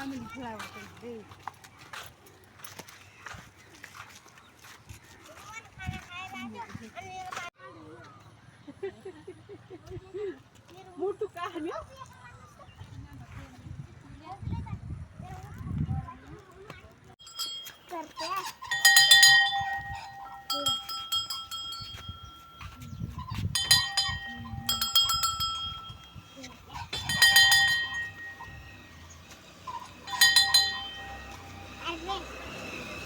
family flower today. Mutu kahanyo?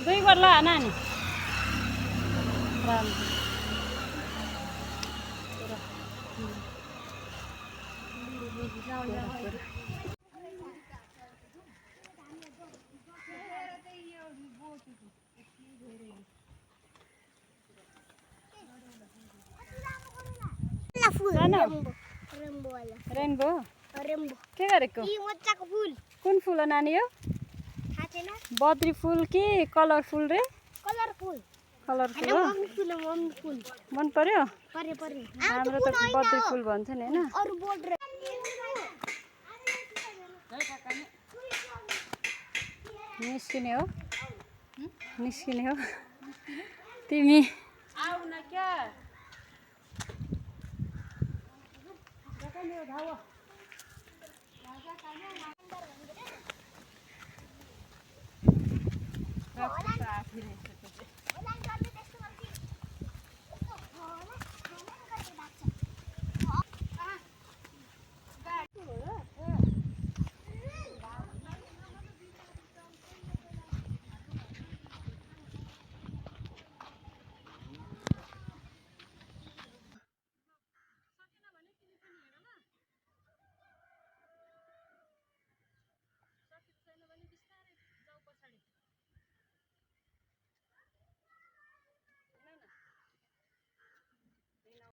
दुई गर्ला नानी रेनबो के गरेको कुन फुल हो नानी यो बद्री फुल कि कलरफुल रे कलरफुल मन पर्यो हाम्रो त बद्री फुल भन्छ नि हैन निस्किने हो तिमी आउ न क्या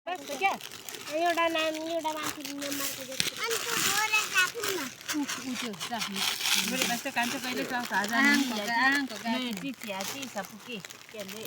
एउटा नाम एउटा मान्छेले नम्बरको जस्तो अनि त्यो गोरे काफुमा उठ्यो राख्नु गोरे बस्छ कान्छ कहिले चौका जाने आङको गाडी चिचिया चिसा पुके केले